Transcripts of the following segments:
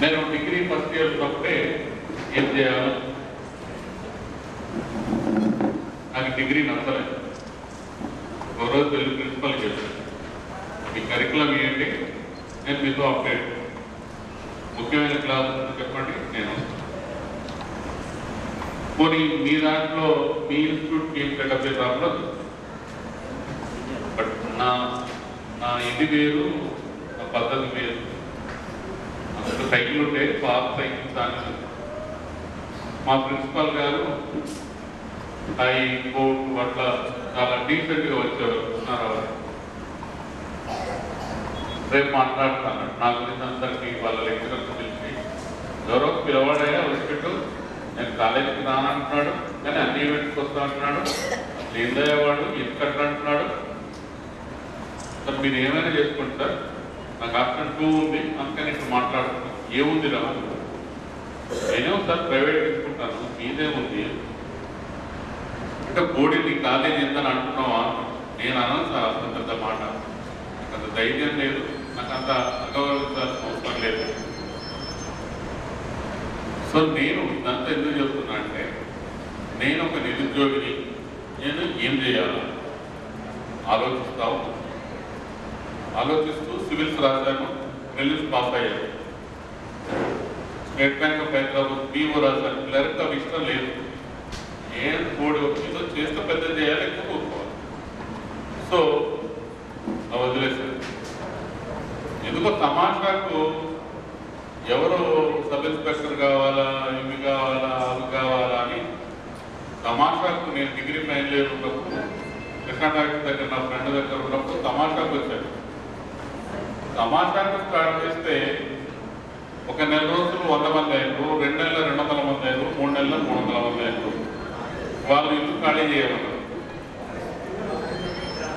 నేను degree first year ఉన్నప్పుడే ఏం చేయాలి, నాకు డిగ్రీ నచ్చలేదు. ఒక రోజు తెలుగు ప్రిన్సిపల్ చెప్పాను, మీ కరికులం ఏంటి, నేను మీతో అప్డేట్, ముఖ్యమైన క్లాస్ చెప్పండి, నేను పోనీ మీ దాంట్లో మీ ఇన్స్టిట్యూట్ ఏం సెటప్ చేద్దాంలో, బట్ నా ఇది వేరు, నా పద్ధతి వేరు. అసలు సైకిల్ ఉంటే పాత సైకిల్ దాని మా ప్రిన్సిపాల్ గారు ఐ కోట్ అట్లా చాలా డీసెంట్గా వచ్చేవారు. రేపు మాట్లాడుతాను నా గురించి అందరికీ వాళ్ళ లెక్చరర్స్ పిలిచి, ఎవరో పిలవాడయ్యా వచ్చినట్టు, నేను కాలేజీకి రానంటున్నాడు కానీ అన్ని ఈవెంట్స్కి వస్తా అంటున్నాడు, ఏందయ్యేవాడు ఎందుకంటే అంటున్నాడు, సార్ మీరు ఏమైనా చేసుకోండి సార్, నాకు ఆప్షన్ 2 ఉంది అందుకని ఇప్పుడు మాట్లాడుతున్నాను. ఏముంది రా, నేనే సార్ ప్రైవేట్ తీసుకుంటాను, మీదేముంది అంటే బోడీ నీ కాలేజీ ఎంతని అంటున్నావా, నేను అన్నాను సార్ అంత పెద్ద మాట, నాకు అంత ధైర్యం లేదు, నాకు అంత అగౌరవించాల్సిన అవసరం లేదు. సో నేను ఇదంతా ఎందుకు చెప్తున్నా అంటే, నేను ఒక నిరుద్యోగిని, నేను ఏం చేయాలి ఆలోచిస్తూ సివిల్స్ రాశాను, మెల్లిస్ పాస్ అయ్యాను. State bank of Hyderabad PO రాశాను, క్లర్క్ అవి ఇష్టం లేదు, ఏం కోడి ఏదో చేస్తే పెద్ద చేయాలి, ఎక్కువ కోరుకోవాలి. సో వదిలేశారు. ఎందుకో తమాషాకు ఎవరో సబ్ ఇన్స్పెక్టర్ కావాలా, ఇవి కావాలా, అవి కావాలా అని తమాషాకు, నేను డిగ్రీ ఫైనల్ ఇయర్ ఉన్నప్పుడు కృష్ణా డాక్టర్ దగ్గర నా ఫ్రెండ్ దగ్గర ఉన్నప్పుడు తమాషాకు వచ్చాను. తమాషాకు స్టార్ట్ చేస్తే ఒక నెల రోజులు 100 మంది అయ్యారు, 2 నెలలు 200 మంది అయ్యారు, 3 నెలలు 300 మంది అయ్యారు. వాళ్ళు ఇల్లు ఖాళీ చేయమన్నారు,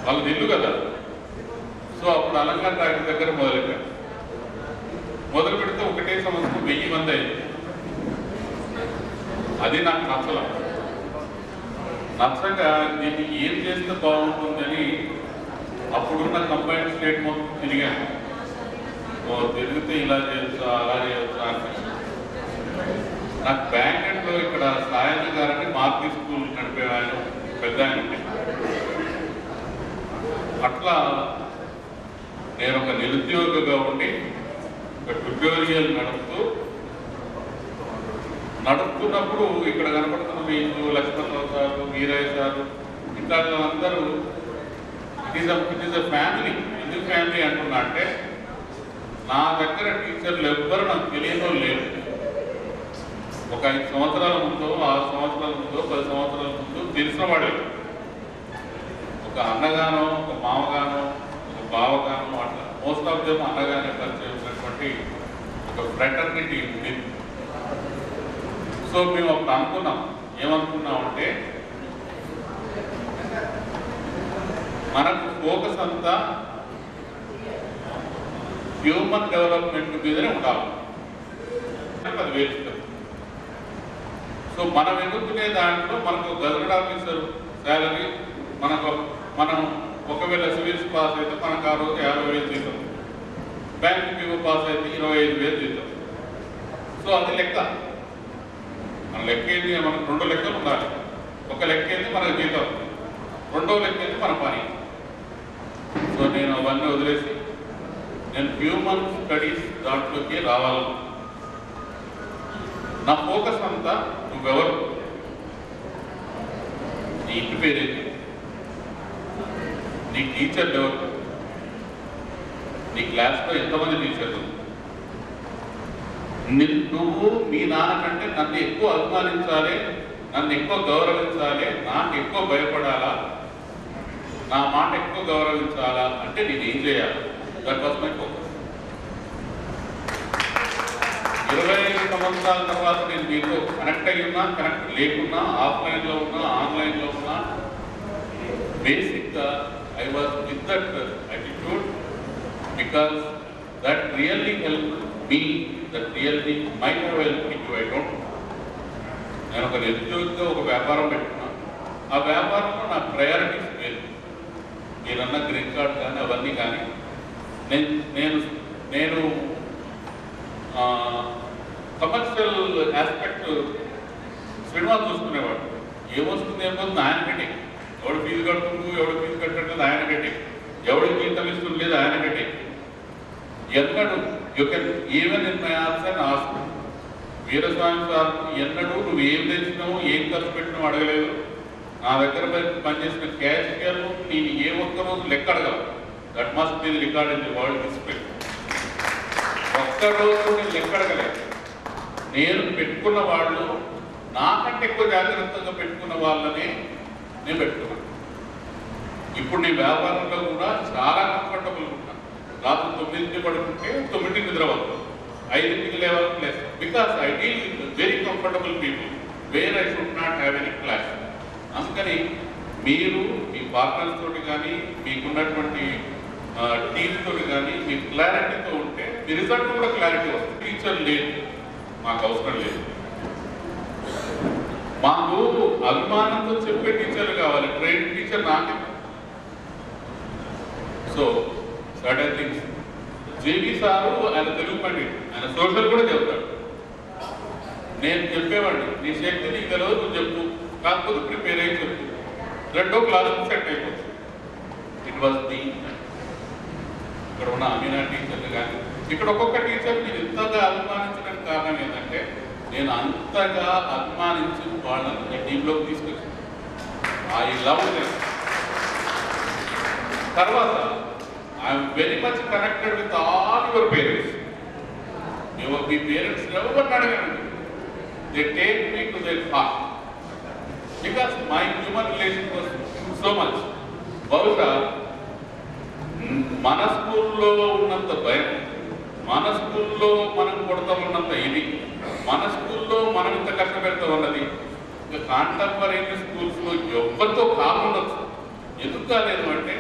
వాళ్ళది ఇల్లు కదా. సో అప్పుడు అలంకార డాక్టర్ దగ్గర మొదలు పెడితే ఒకటే సంవత్సరం 1000 మంది అయింది. అది నాకు నచ్చగా దీన్ని ఏం చేస్తే బాగుంటుందని అప్పుడున్న కంబైన్డ్ స్టేట్ మొత్తం తిరిగాను. తిరిగితే ఇలా చేయొచ్చా అలా చేయొచ్చా అంటే, నాకు బ్యాంకెట్లో ఇక్కడ సాయంత్రం గారని మార్కెట్ స్కూల్ నడిపే ఆయన పెద్ద ఆయన ఉండే, అట్లా నేను ఒక నిరుద్యోగిగా ఉండి ఒక ట్యుటోరియల్ నడుపుతున్నప్పుడు ఇక్కడ కనపడుతున్న మీకు లక్ష్మణరావు సారు, వీరయ్య సారు, ఇట్లా అందరూ ఇట్ ఈస్ అ ఫ్యామిలీ. ఎందుకు ఫ్యామిలీ అంటున్నా అంటే, నా దగ్గర టీచర్లు ఎవ్వరు నాకు తెలియదో లేదు. ఒక 5 సంవత్సరాల ముందు, 6 సంవత్సరాల ముందు, 10 సంవత్సరాల ముందు తెలిసిన వాడే, ఒక అన్నగానో, ఒక మామగానో, ఒక బావగానో, అట్లా మోస్ట్ ఆఫ్ దెమ్ అన్నగానే పరిచయం ఉన్నటువంటి ఒక ఫ్రెటర్నిటీ ఉంది. సో మేము అప్పుడు ఏమనుకున్నామంటే, మనకు ఫోకస్ అంతా హ్యూమన్ డెవలప్మెంట్ మీదనే ఉండాలి. అది వేస్ట్. సో మనం ఎన్నుకునే దాంట్లో మనకు గజెట్ ఆఫీసర్ శాలరీ, మనం ఒకవేళ సివిల్స్ పాస్ అయితే మనకు ఆ రోజు 50,000 జీతం, బ్యాంక్ పీఓ పాస్ అయితే 25,000 జీతం. సో అది లెక్క. మన లెక్క ఏంటి, మనకు 2 లెక్కలు ఉండాలి. ఒక లెక్క ఏంటి మనకు జీతం, 2వ లెక్క ఏంటి మన పని. సో నేను అవన్నీ వదిలేసి నేను హ్యూమన్ స్టడీస్ దాంట్లోకి రావాలి. నా ఫోకస్ అంతా నువ్వెవరు, నీ ఇంటి పేరేంటి, నీ టీచర్లు ఎవరు, నీ క్లాస్లో ఎంతమంది టీచర్లు, నువ్వు మీ నాన్న కంటే నన్ను ఎక్కువ అభిమానించాలి, నన్ను ఎక్కువ గౌరవించాలి, నాకు ఎక్కువ భయపడాలా, నా మాట ఎక్కువ గౌరవించాలా అంటే నేను ఏం చేయాలి? That was my focus. 25 సంవత్సరాల తర్వాత నేను మీతో కనెక్ట్ అయ్యి ఉన్నా, కనెక్ట్ లేకున్నా, ఆఫ్లైన్లో ఉన్నా, ఆన్లైన్లో ఉన్నా, బేసిక్గా I was with that attitude because that really help me, that really might have help you. I don't. నేను ఒక నిరుద్యోగిగా ఒక వ్యాపారం పెట్టుకున్నాను. ఆ వ్యాపారంలో నా ప్రయారిటీస్ వేరు. మీరన్న గ్రీన్ కార్డ్ కానీ అవన్నీ కానీ నేను జస్ట్ సినిమా చూసుకునేవాడు. ఏమొస్తుంది ఏమొస్తుంది ఆయన కట్టే, ఎవడు ఫీజు కడుతుంది ఎవడు ఫీజు కట్టట్లేదు ఆయన కట్టే, ఎవడు జీతం ఇస్తుంది లేదు ఆయన కట్టే. ఎన్నడు you can even in my answer ask Veeraswamy sir ఎన్నడూ నువ్వు ఏం తెచ్చినావు ఏం ఖర్చు పెట్టినావు అడగలేదు. నా దగ్గర పనిచేసిన క్యాషియర్ నేను ఏ ఒక్క రోజు లెక్క అడగలను. That must be the record in the world history. ఒక్కరోజు నేను లెక్క అడగలేదు. నేను పెట్టుకున్న వాళ్ళు నాకంటే ఎక్కువ జాగ్రత్తగా పెట్టుకున్న వాళ్ళని నేను పెట్టుకున్నాను. ఇప్పుడు నీ వ్యాపారంలో కూడా చాలా కంఫర్టబుల్గా ఉంటాను. రాత్రి 9కి పడుకుంటే 9కి నిద్రపోతాను, 5కి లేవాలి place. Because I deal with very comfortable people where I should not have any clash. అందుకని మీరు మీ పార్ట్నర్స్ తోటి కానీ మీకున్నటువంటి టీమ్ తోటి కానీ మీ క్లారిటీతో ఉంటే మీ రిజల్ట్ కూడా క్లారిటీ వస్తుంది. టీచర్ లేదు, మాకు అవసరం లేదు. మాకు అభిమానంతో చెప్పే టీచర్లు కావాలి, ట్రైన్ టీచర్ నాకే. So certain things JB sir ఆయన తెలుగు పండిట్, ఆయన సోషల్ కూడా చెప్తాడు. నేను చెప్పేవాడిని నీ శక్తి నీకు తెలియదు నువ్వు చెప్పు, కాకపోతే ప్రిపేర్ అయ్యి చెప్పు, 2వ క్లాస్కి సెట్ అయిపోతుంది. ఇట్ వాజ్ ది ఇక్కడ ఉన్న అమీనా టీచర్లు కానీ ఇక్కడ ఒక్కొక్క టీచర్ నేను ఇంతగా అభిమానించడానికి కారణం ఏంటంటే నేను అంతగా అభిమానించి వాళ్ళని ఈ టీంలోకి తీసుకొచ్చాను. I love them. తర్వాత I'm very much connected with all your parents. మీ పేరెంట్స్ ఎవరిని అడగండి, they take me to their heart because my human relation was so much. బహుశా మన స్కూల్లో ఉన్నంత భయం, మన స్కూల్లో మనం కొడతామన్నంత ఇది, మన స్కూల్లో మనం ఇంత కష్టపెడతాం అన్నది ఇంకా కాంటెంపరీ స్కూల్స్లో ఎవరితో కాకుండొచ్చు. ఎందుకు కాలేదు అంటే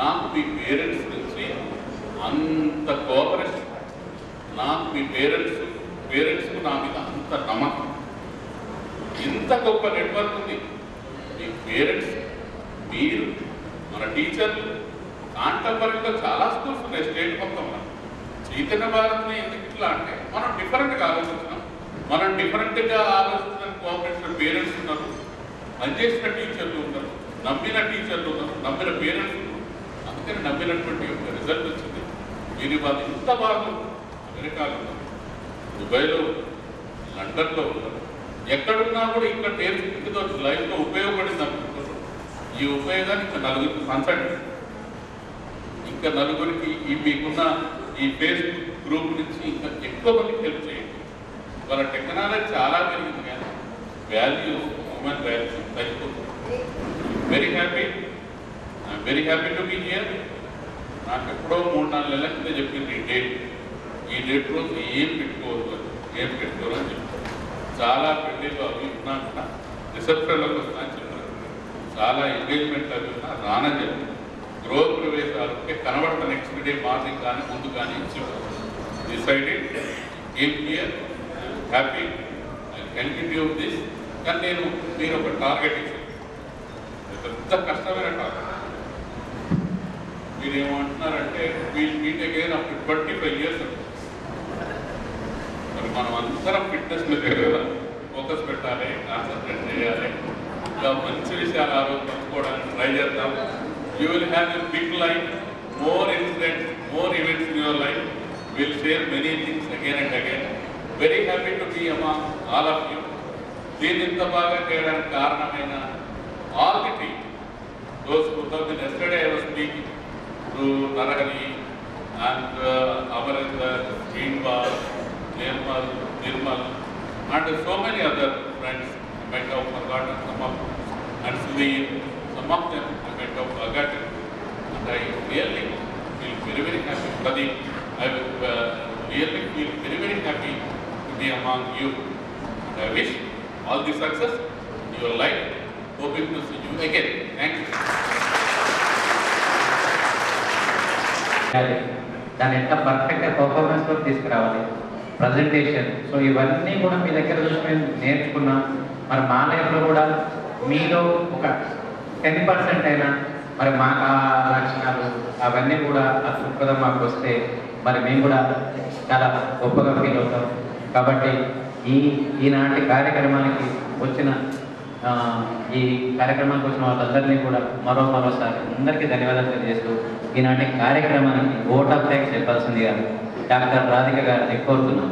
నాకు మీ పేరెంట్స్ నుంచి అంత కోఆపరేషన్, నాకు మీ పేరెంట్స్కు నా మీద అంత నమ్మకం, ఇంత గొప్ప నెట్వర్క్ ఉంది. మీ పేరెంట్స్, మీరు, మన టీచర్లు. కాంటెంపరీలో చాలా స్కూల్స్ ఉన్నాయి స్టేట్ మొత్తంలో. చైతన్య భారత్ని ఎందుకు ఇట్లా అంటే మనం డిఫరెంట్గా ఆలోచించినాం, మనం డిఫరెంట్గా ఆలోచించడానికి కోఆపరేషన్ పేరెంట్స్ ఉన్నారు, పనిచేసిన టీచర్లు ఉన్నారు, నమ్మిన టీచర్లు ఉన్నారు, నమ్మిన పేరెంట్స్ ఉన్నారు. అందుకని నమ్మినటువంటి ఒక రిజల్ట్ వచ్చింది. మీరు వాళ్ళు ఇంత బాగా అమెరికాలో ఉన్నారు, దుబాయ్లో, లండన్లో ఉన్నారు, ఎక్కడున్నా కూడా ఇక్కడ నేర్చుకుంటుందో లైఫ్లో ఉపయోగపడింది అనుకుంటున్నారు. ఈ ఉపయోగాన్ని ఇంకా నలుగురికి పంచండి. ఇంకా నలుగురికి ఈ మీకున్న ఈ ఫేస్బుక్ గ్రూప్ నుంచి ఇంకా ఎక్కువ మందికి హెల్ప్ చేయండి. వాళ్ళ టెక్నాలజీ చాలా పెరిగింది కానీ వాల్యూస్, హ్యూమన్ వాల్యూస్ తగ్గిపోతుంది. Very happy, I'm very happy to be here. నాకు ఎప్పుడో 3-4 నెలల కింద చెప్పింది ఈ డేట్ రోజు ఏం పెట్టుకోవద్దు అని చెప్పారు. చాలా పెళ్ళిళ్ళు అవి ఉన్నా కూడా రిసెప్షన్లోకి వస్తా అని చెప్పారు. చాలా ఎంగేజ్మెంట్లు అవి ఉన్నా రానని చెప్పారు. గృహ ప్రవేశాలు కనబడతా నెక్స్ట్ డే మార్నింగ్ కానీ ముందు కానీ చెప్పారు. Decided came here, happy, I continue this. కానీ నేను మీరు ఒక టార్గెట్ ఇచ్చారు, పెద్ద కష్టమైన టార్గెట్. మీరు ఏమంటున్నారంటే wheel meet again after 25 years. మరి మనం అందరం ఫిట్నెస్ మీద కదా ఫోకస్ పెట్టాలి, కాన్సన్ట్రేట్ చేయాలి, ఇంకా మంచి విషయాలు ఆరోగ్యం పంచుకోవడానికి ట్రై చేద్దాం. You will have a big life, more incidents, more events in your life. Will share many things again and again. Very happy to be among all of you. దీన్ని ఇంత బాగా చేయడానికి కారణమైన all the team, those who have been yesterday I was speaking to Narahari and Amarinder, Srinivas, Nirmal, and so many other friends. I might have forgotten some of them, and Sudhir, some of them I might have forgotten. And I really feel very, very happy. Pradeep, I really feel very, very happy to be among you. And I wish all the success in your life. Hoping to see you again. Thank you. దాన్ని ఎంత పర్ఫెక్ట్గా పర్ఫార్మెన్స్లో తీసుకురావాలి, presentation. So ఇవన్నీ కూడా మీ దగ్గర నుంచి మేము నేర్చుకున్నాం. మరి మా లైఫ్లో కూడా మీలో ఒక 10% అయినా మరి మా లక్షణాలు అవన్నీ కూడా ఆ దృక్పథం మాకు వస్తే మరి మేము కూడా చాలా గొప్పగా ఫీల్ అవుతాం. కాబట్టి ఈనాటి కార్యక్రమానికి వచ్చిన ఈ కార్యక్రమానికి వచ్చిన వాళ్ళందరినీ కూడా మరోసారి అందరికీ ధన్యవాదాలు తెలియజేస్తూ ఈనాటి కార్యక్రమానికి ఓట్ ఆఫ్ థ్యాంక్స్ చెప్పాల్సిందిగా డాక్టర్ రాధిక గారిని కోరుతున్నాం.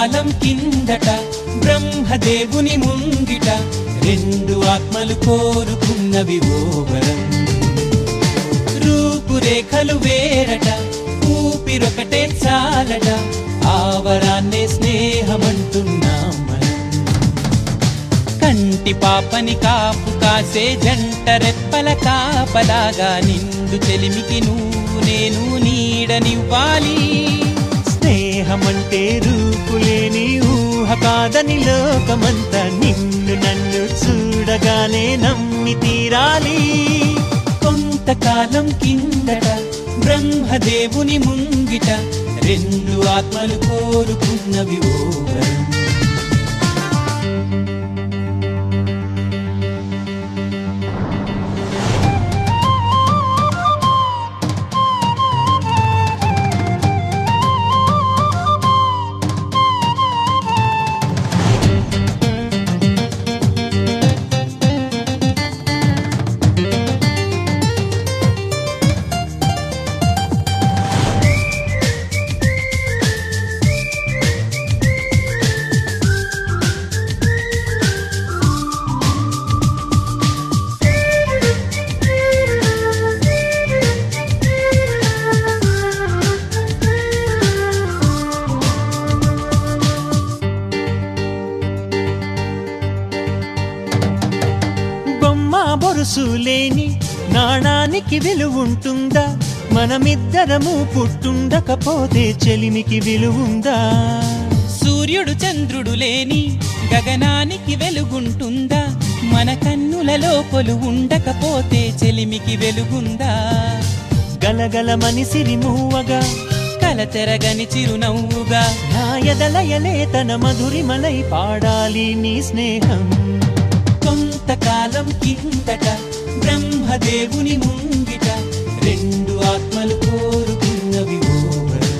కొంతకాలం కిందట బ్రహ్మదేవుని ముంగిట రెండు ఆత్మలు కోరుకున్నవి ఓ వరం. రూపురేఖలు వేరట ఊపిరొకటే చాలట ఆ వరాన్నే స్నేహమంటున్నాం మనం. కంటి పాపని కాపు కాసే జంట రెప్పల కాపలాగా నిండు చెలిమికి నువ్వు నేను నీడనివ్వాలి. స్నేహమంటే రూపులేని ఊహ కాదని లోకమంతా నిన్ను నన్ను చూడగానే నమ్మి తీరాలి. కొంతకాలం కిందట బ్రహ్మదేవుని ముంగిట రెండు ఆత్మలు కోరుకున్నవి ఓ వరం. బొరుసులేని నాణానికి విలువుంటుందా? మనమిద్దరము పుట్టుండకపోతే చెలిమికి విలువుందా? సూర్యుడు చంద్రుడు లేని గగనానికి వెలుగుంటుందా? మన కన్నులలో కొలువుండకపోతే చెలిమికి వెలుగుందా? గలగలమని సిరిమూవగా కలతెరగని చిరునవ్వుగా నా ఎదలయలే తన మధురిమలై పాడాలి నీ స్నేహం. కొంతకాలం కిందట బ్రహ్మదేవుని ముంగిట రెండు ఆత్మలు కోరుకున్నవి ఓ వరం.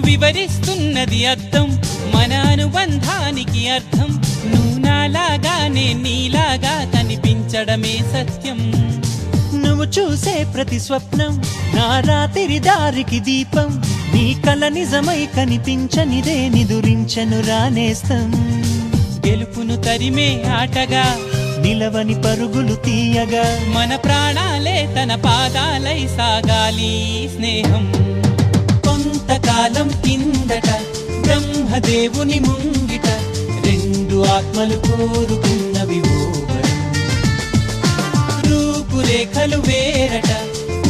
వివరిస్తున్నది అర్థం మన అనుబంధానికి అర్థం. నువ్వు నాలాగా నేను నీలాగా కనిపించడమే సత్యం. నువ్వు చూసే ప్రతి స్వప్నం నా రాత్రి దారికి దీపం. నీ కల నిజమై కనిపించనిదే నిదురించను రానేస్తం. గెలుపును తరిమే ఆటగా నిలవని పరుగులు తీయగా మన ప్రాణాలే తన పాదాలై సాగాలి స్నేహం. కొంతకాలం కిందట బ్రహ్మదేవుని ముంగిట రెండు ఆత్మలు కోరుకున్నవి ఓ వరం. రూపురేఖలు వేరట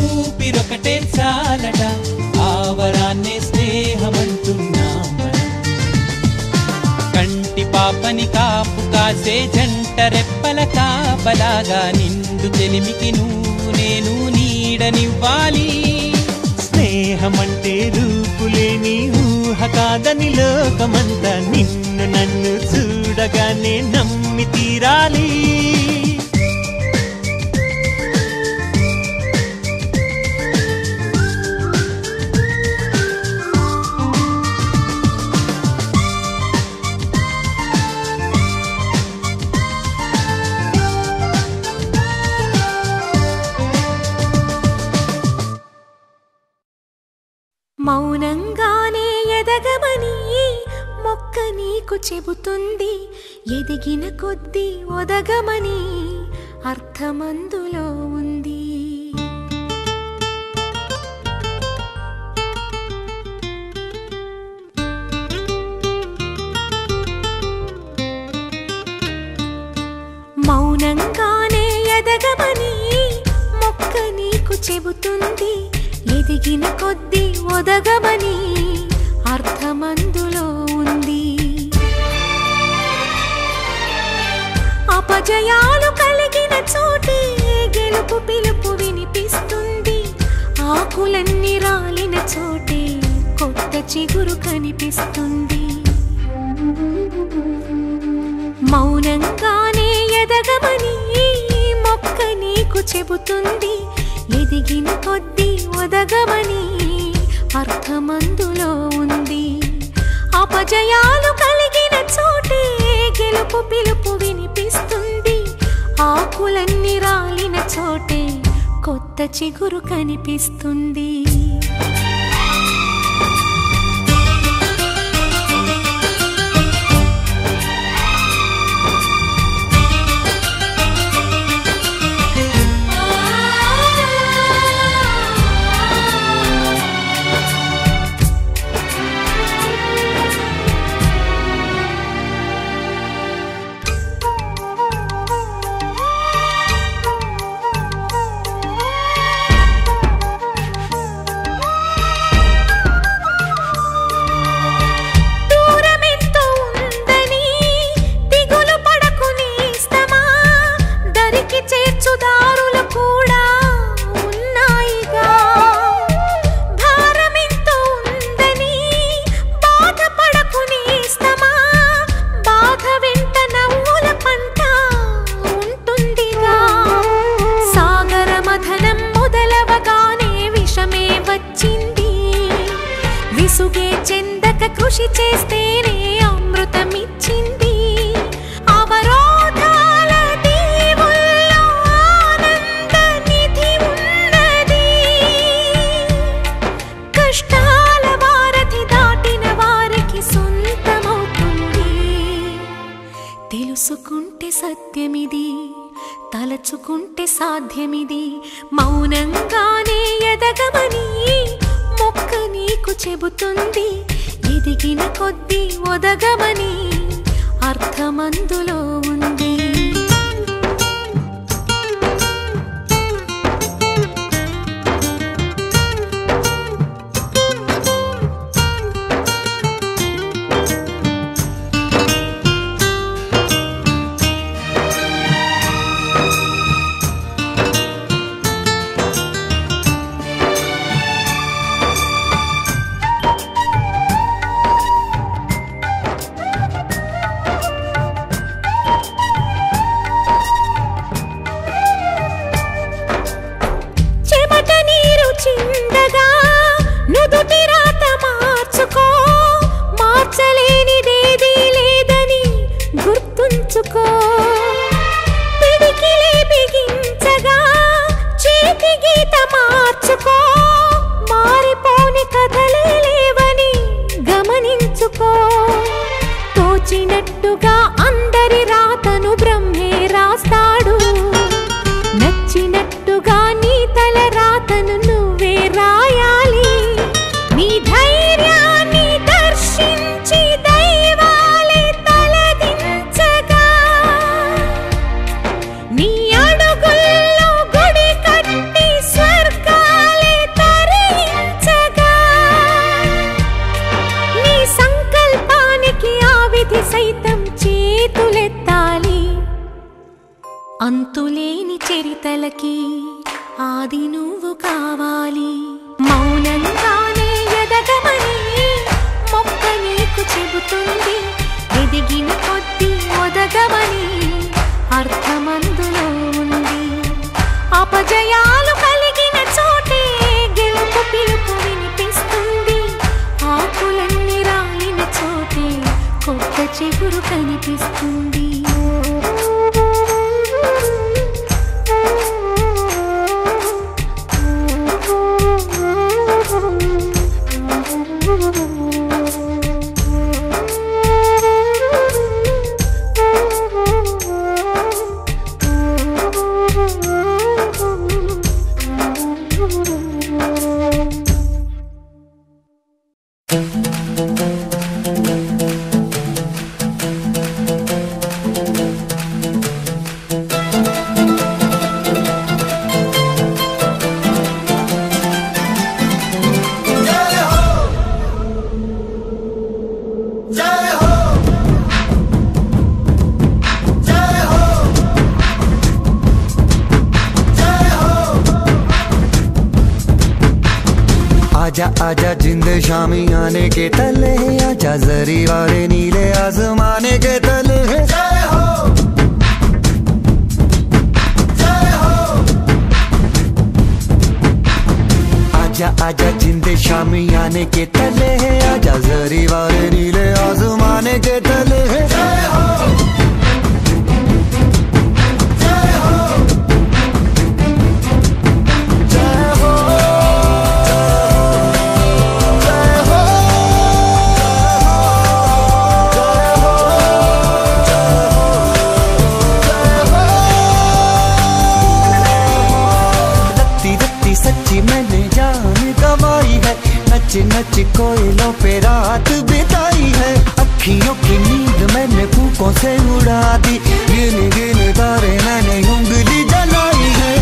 ఊపిరొకటే చాలట ఆ వరాన్నే స్నేహమంటున్నాం మనం. కంటి పాపని కాపు కాసే జంట రెప్పల కాపలాగా నిండు చెలిమికి నువ్వు నేను నీడనివ్వాలి. స్నేహమంటే రూపులేని ఊహ కాదని లోకమంతా నిన్ను నన్ను చూడగానే నమ్మి తీరాలి. మౌనంగానే ఎదగమని మొక్క నీకు చెబుతుంది. ఎదిగిన కొద్దీ ఒదగమని అర్థమందులో ఉంది. మౌనంగానే ఎదగమని మొక్క నీకు చెబుతుంది. ఎదిగిన కొద్దీ ఒదగమని అర్థమందులో ఉంది. అపజయాలు కలిగిన చోటే గెలుపు పిలుపు వినిపిస్తుంది. ఆకులన్నీ రాలిన చోటే కొత్త చిగురు కనిపిస్తుంది. మౌనంగానే ఎదగమని మొక్క నీకు చెబుతుంది. ఎదిగిన కొద్దీ ఒదగమని అర్థమందులో ఉంది. అపజయాలు కలిగిన చోటే గెలుపు పిలుపు వినిపిస్తుంది. ఆకులన్నీ రాలిన చోటే కొత్త చిగురు కనిపిస్తుంది. కృషి చేస్తేనే అమృతమిచ్చింది. అవరోధాల దీవుల్లో ఆనంద నిధి ఉన్నది. కష్టాల వారధి దాటిన వారికి సొంతమవుతుంది. తెలుసుకుంటే సత్యమిది, తలచుకుంటే సాధ్యమిది. మౌనంగానే ఎదగమని మొక్క నీకు చెబుతుంది. ఎదిగిన కొద్దీ ఒదగమని అర్థమందులో ఉంది. తోచినట్టుగా అందరి రాతను బ్రహ్మే రాస్తాడు. నచ్చినట్టుగా నీ తల రాతను నువ్వే రాయాలి. నీ ధైర్యాన్ని దర్శించి దైవాలే తలదించగా, నీ అడుగుల్లో గుడి కట్టి స్వర్గాలే తరించగా, నీ సంకల్పానికి ఆ విధి సైతం చేతులెత్తాలి. అంతులేని చరితలకి ఆది నువ్వు కావాలి. మౌనంగానే ఎదగమని మొక్క నీకు చెబుతుంది. ఎదిగిన కొద్దీ ఒదగమని అర్థమందులో ఉంది. అపజయాలు కలిగిన చోటే గెలుపు పిలుపు వినిపిస్తుంది. ఆకులన్నీ రాలిన చోటే కొత్త చిగురు కనిపిస్తుంది. आजा आजा जिंद शामी आने के तले, आजा जरी वाले नीले आसमाने के तले। जय हो जय हो। आजा आजा जिंद शामी आने के तले, आजा जरी वाले नीले आसमाने के तले। जय हो सच्ची मैंने जान गवाई है, नच नच कोयलों पे रात बिताई है। अखियों की नींद मैंने फूकों से उड़ा दी, गिन गिन तारे मैंने उंगली जलाई है।